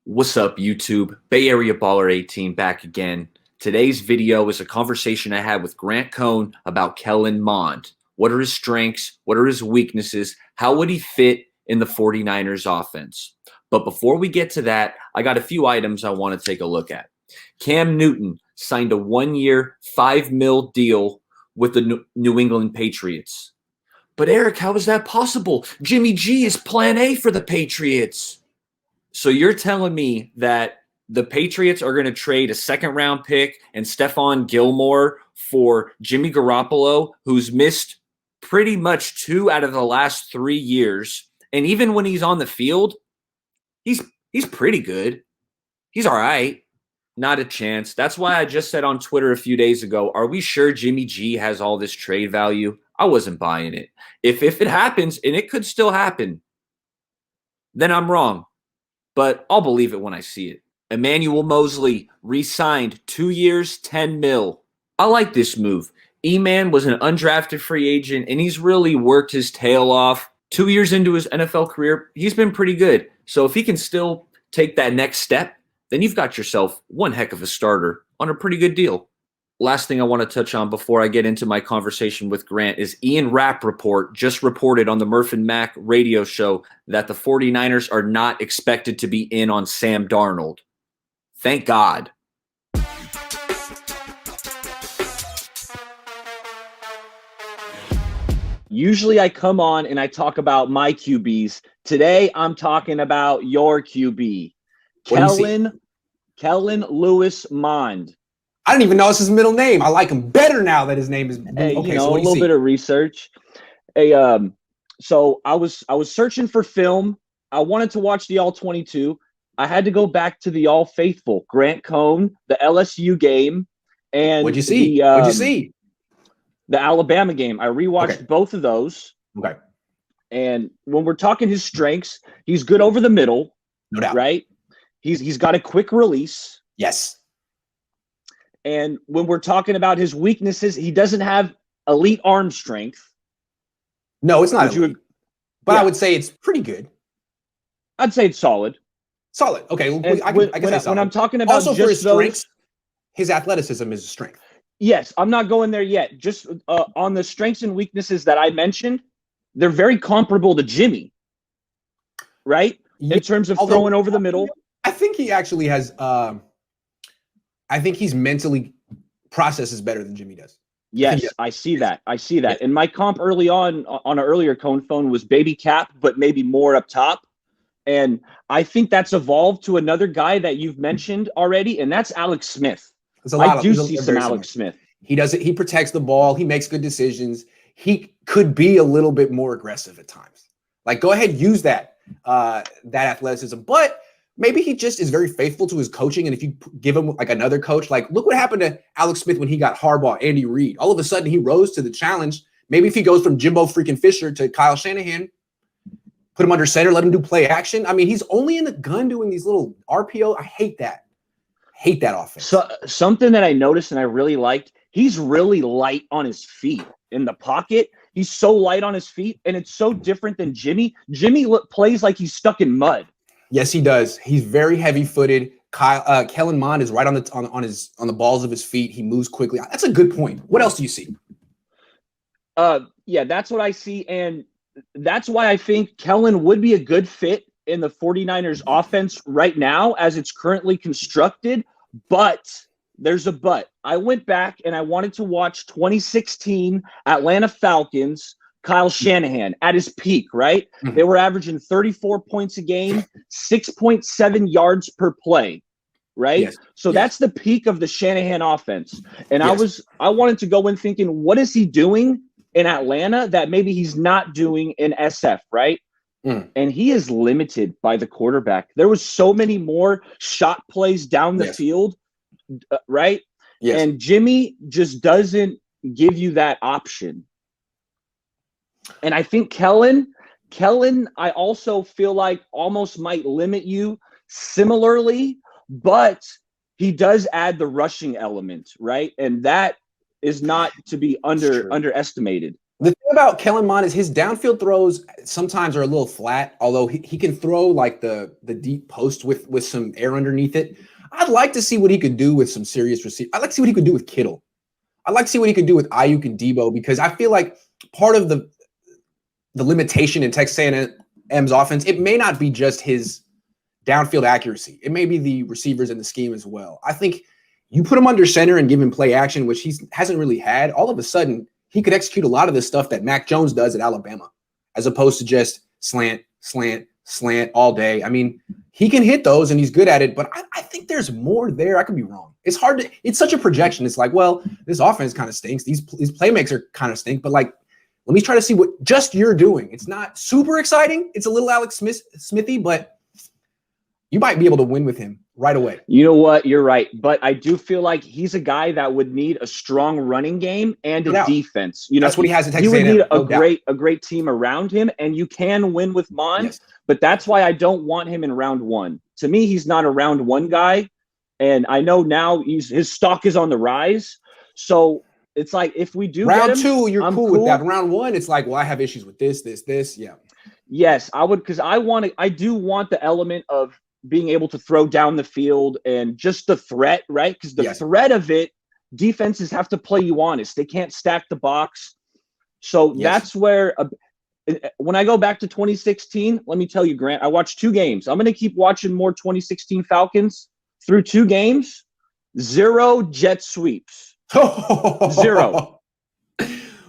What's up, YouTube? Bay Area Baller 18 back again. Today's video is a conversation I had with Grant Cohn about Kellen Mond. What are his strengths? What are his weaknesses? How would he fit in the 49ers offense? But before we get to that, I got a few items I want to take a look at. Cam Newton signed a 1-year, $5 million deal with the New England Patriots. But Eric, how is that possible? Jimmy G is plan A for the Patriots. So you're telling me that the Patriots are going to trade a second-round pick and Stephon Gilmore for Jimmy Garoppolo, who's missed pretty much 2 out of the last 3 years, and even when he's on the field, he's pretty good. He's all right. Not a chance. That's why I just said on Twitter a few days ago, are we sure Jimmy G has all this trade value? I wasn't buying it. If it happens, and it could still happen, then I'm wrong. But I'll believe it when I see it. Emmanuel Moseley re-signed 2 years, $10 million. I like this move. E-Man was an undrafted free agent, and he's really worked his tail off. 2 years into his NFL career, he's been pretty good. So if he can still take that next step, then you've got yourself one heck of a starter on a pretty good deal. Last thing I want to touch on before I get into my conversation with Grant is Ian Rappaport just reported on the Murph and Mac radio show that the 49ers are not expected to be in on Sam Darnold. Thank God. Usually I come on and I talk about my QBs. Today I'm talking about your QB, Kellen Lewis Mond. I didn't even know it's his middle name. I like him better now that his name is. Hey, okay, so a little bit of research. So I was searching for film. I wanted to watch the All-22. I had to go back to the All-Faithful, Grant Cohn, the LSU game, and what'd you see? What'd you see? The Alabama game. I rewatched both of those. Okay. And when we're talking his strengths, he's good over the middle. No doubt. Right? He's got a quick release. Yes. And when we're talking about his weaknesses, he doesn't have elite arm strength. No, it's not. But yeah. I would say it's pretty good. I'd say it's solid. Solid. Okay. When I'm talking about also for his strengths, his athleticism is a strength. Yes, I'm not going there yet. Just on the strengths and weaknesses that I mentioned, they're very comparable to Jimmy, right? In terms of throwing over the middle. I think he actually has I think he's mentally processes better than Jimmy does. Yes, I see that. Yeah. And my comp early on an earlier Cohn phone was Baby Cap, but maybe more up top. And I think that's evolved to another guy that you've mentioned already, and that's Alex Smith. I do see some Alex Smith. He does it. He protects the ball. He makes good decisions. He could be a little bit more aggressive at times. Like, go ahead, use that athleticism. But maybe he just is very faithful to his coaching. And if you give him like another coach, like look what happened to Alex Smith when he got Harbaugh, Andy Reid. All of a sudden he rose to the challenge. Maybe if he goes from Jimbo freaking Fisher to Kyle Shanahan, put him under center, let him do play action. I mean, he's only in the gun doing these little RPO. I hate that. Hate that offense. So something that I noticed and I really liked, he's really light on his feet in the pocket. He's so light on his feet, and it's so different than Jimmy. Jimmy plays like he's stuck in mud. Yes, he does. He's very heavy-footed. Kellen Mond is right on the balls of his feet. He moves quickly. That's a good point. What else do you see? Yeah, that's what I see, and that's why I think Kellen would be a good fit in the 49ers offense right now as it's currently constructed. But there's a but. I went back and I wanted to watch 2016 Atlanta Falcons. Kyle Shanahan at his peak, right? Mm-hmm. They were averaging 34 points a game, 6.7 yards per play, right? Yes. So that's the peak of the Shanahan offense. And I wanted to go in thinking, what is he doing in Atlanta that maybe he's not doing in SF, right? And he is limited by the quarterback. There was so many more shot plays down the field, right? Yes. And Jimmy just doesn't give you that option. And I think Kellen, I also feel like almost might limit you similarly, but he does add the rushing element, right? And that is not to be underestimated. The thing about Kellen Mond is his downfield throws sometimes are a little flat, although he can throw like the deep post with some air underneath it. I'd like to see what he could do with some serious receiver. I'd like to see what he could do with Kittle. I'd like to see what he could do with Ayuk and Debo, because I feel like part of the limitation in Texas A&M's offense, it may not be just his downfield accuracy. It may be the receivers and the scheme as well. I think you put him under center and give him play action, which he hasn't really had, all of a sudden he could execute a lot of the stuff that Mac Jones does at Alabama, as opposed to just slant, slant, slant all day. I mean, he can hit those and he's good at it, but I think there's more there. I could be wrong. It's hard to, it's such a projection. It's like, well, this offense kind of stinks. These playmakers are kind of stink, but like, let me try to see what just you're doing. It's not super exciting. It's a little Alex Smithy, but you might be able to win with him right away. You know what? You're right. But I do feel like he's a guy that would need a strong running game and a defense. You know, that's what he has at Texas A&M. He would need a great team around him, and you can win with Mond. Yes. But that's why I don't want him in round one. To me, he's not a round one guy. And I know now his stock is on the rise. So it's like, if we do round get him, two, you're I'm cool with that. Round one, it's like, well, I have issues with this. Yeah. Yes, I would, because I do want the element of being able to throw down the field and just the threat, right? Because the threat of it, defenses have to play you honest. They can't stack the box. So that's where, when I go back to 2016, let me tell you, Grant, I watched 2 games. I'm going to keep watching more 2016 Falcons. Through 2 games, 0 jet sweeps. 0.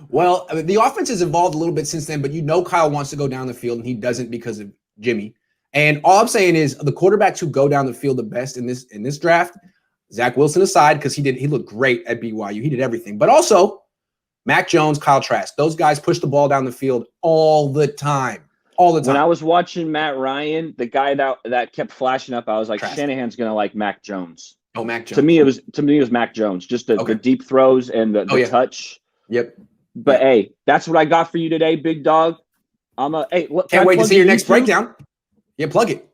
Well, I mean, the offense has evolved a little bit since then, but you know Kyle wants to go down the field, and he doesn't because of Jimmy. And all I'm saying is the quarterbacks who go down the field the best in this draft, Zach Wilson aside, because he looked great at BYU. He did everything. But also Mac Jones, Kyle Trask. Those guys push the ball down the field all the time. All the time. When I was watching Matt Ryan, the guy that kept flashing up, I was like, Trask. Shanahan's gonna like Mac Jones. Oh, Mac Jones. To me, it was Mac Jones. Just the deep throws and the touch. Yep. But hey, that's what I got for you today, big dog. Can't wait to see your next breakdown. Yeah, plug it.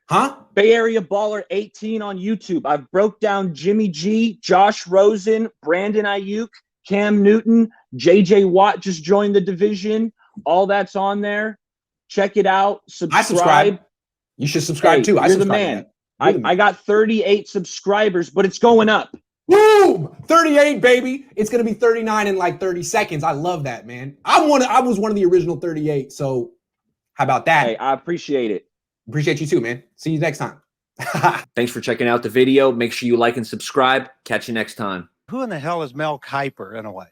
Huh? Bay Area Baller 18 on YouTube. I've broke down Jimmy G, Josh Rosen, Brandon Ayuk, Cam Newton, JJ Watt just joined the division. All that's on there. Check it out. I subscribe. You should subscribe too. You're the man. I got 38 subscribers, but it's going up. Boom! 38, baby. It's going to be 39 in like 30 seconds. I love that, man. I was one of the original 38. So how about that? Hey, I appreciate it. Appreciate you too, man. See you next time. Thanks for checking out the video. Make sure you like and subscribe. Catch you next time. Who in the hell is Mel Kiper anyway?